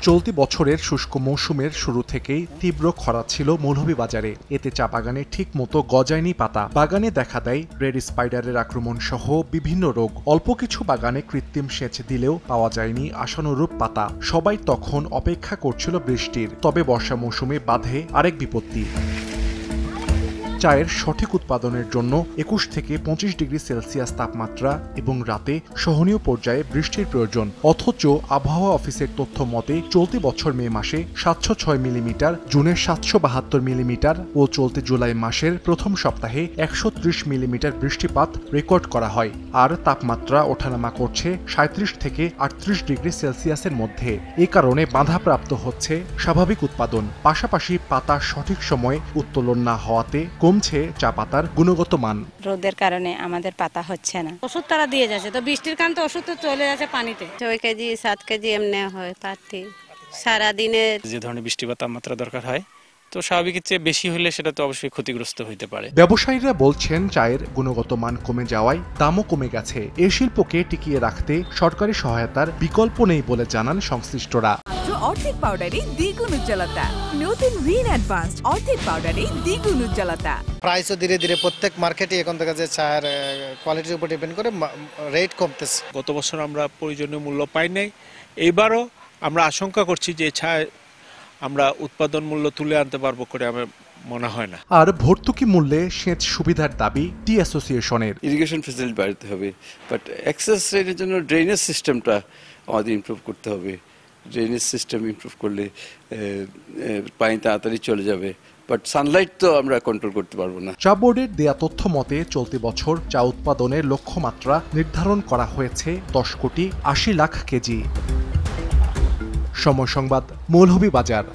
চলতি বছরের শুষ্ক মৌসুমের শুরু থেকেই তীব্র খরা ছিল মৌলভীবাজারে। এতে চা বাগানে ঠিক মতো গজায়নি পাতা। বাগানে দেখা দেয় রেড স্পাইডারের আক্রমণ সহ বিভিন্ন রোগ। অল্প কিছু বাগানে কৃত্রিম সেচ দিলেও পাওয়া যায়নি আশানুরূপ পাতা। সবাই তখন অপেক্ষা করছিল বৃষ্টির। তবে বর্ষা মৌসুমে বাধে আরেক বিপত্তি। চায়ের সঠিক উৎপাদনের জন্য ২১ থেকে ২৫ ডিগ্রি সেলসিয়াস তাপমাত্রা এবং রাতে সহনীয় পর্যায়ে বৃষ্টির প্রয়োজন। অথচ আবহাওয়া অফিসের তথ্য মতে চলতি বছর মে মাসে ৭০৬ মিলিমিটার, জুনের ৭৭২ মিলিমিটার ও চলতি জুলাই মাসের প্রথম সপ্তাহে ১৩০ মিলিমিটার বৃষ্টিপাত রেকর্ড করা হয়। আর তাপমাত্রা ওঠানামা করছে ৩৭ থেকে ৩৮ ডিগ্রি সেলসিয়াসের মধ্যে। এ কারণে বাধাপ্রাপ্ত হচ্ছে স্বাভাবিক উৎপাদন। পাশাপাশি পাতা সঠিক সময়ে উত্তোলন না হওয়াতে কমছে চা পাতার গুণগত মান। রোদের কারণে আমাদের পাতা হচ্ছে না। ওষুধ তারা দিয়ে যাচ্ছে, তো বৃষ্টির কারণে তো ওষুধ তো চলে যাচ্ছে পানিতে। ৬ কেজি ৭ কেজি এমনি হয় পাতি সারাদিনে। যে ধরনের বৃষ্টিপাত তাপমাত্রা দরকার হয়, তো স্বাভাবিকের চেয়ে বেশি হলে সেটা তো অবশ্যই ক্ষতিগ্রস্ত হতে পারে। ব্যবসায়ীরা বলছেন চায়ের গুণগত মান কমে যাওয়ায় দামও কমে গেছে। এই শিল্পকে টিকিয়ে রাখতে সরকারি সহায়তার বিকল্প নেই বলে জানান সংশ্লিষ্টরা। অর্ধেক পাউডারে দ্বিগুণ উজ্জ্বলতা। নতুন রিন অ্যাডভান্সড অর্ধেক পাউডারে দ্বিগুণ উজ্জ্বলতা। প্রাইসও ধীরে ধীরে প্রত্যেক মার্কেটে এখন দেখা যায় চায়ের কোয়ালিটির উপর ডিপেন্ড করে রেট কমতেছে। গত বছর আমরা প্রয়োজনীয় মূল্য পাই নাই, এইবারও আমরা আশঙ্কা করছি যে চায় আমরা উৎপাদন মূল্য তুলে আনতে পারবো করে আমার মনে হয় না। আর ভর্তুকি মূল্যে সেচ সুবিধার দাবি টি অ্যাসোসিয়েশনের। ইরিগেশন ফেসিলিটি বাড়াতে হবে, বাট অ্যাক্সেস রেটের জন্য ড্রেনেজ সিস্টেমটা আমাদের ইমপ্রুভ করতে হবে। ড্রেনেজ সিস্টেম ইমপ্রুভ করলে পানি তাড়াতাড়ি চলে যাবে, বাট সানলাইট তো আমরা কন্ট্রোল করতে পারবো না। চা বোর্ডের দেয়া তথ্য মতে চলতি বছর চা উৎপাদনের লক্ষ্যমাত্রা নির্ধারণ করা হয়েছে ১০ কোটি ৮০ লাখ কেজি। সময় সংবাদ, মৌলভীবাজার।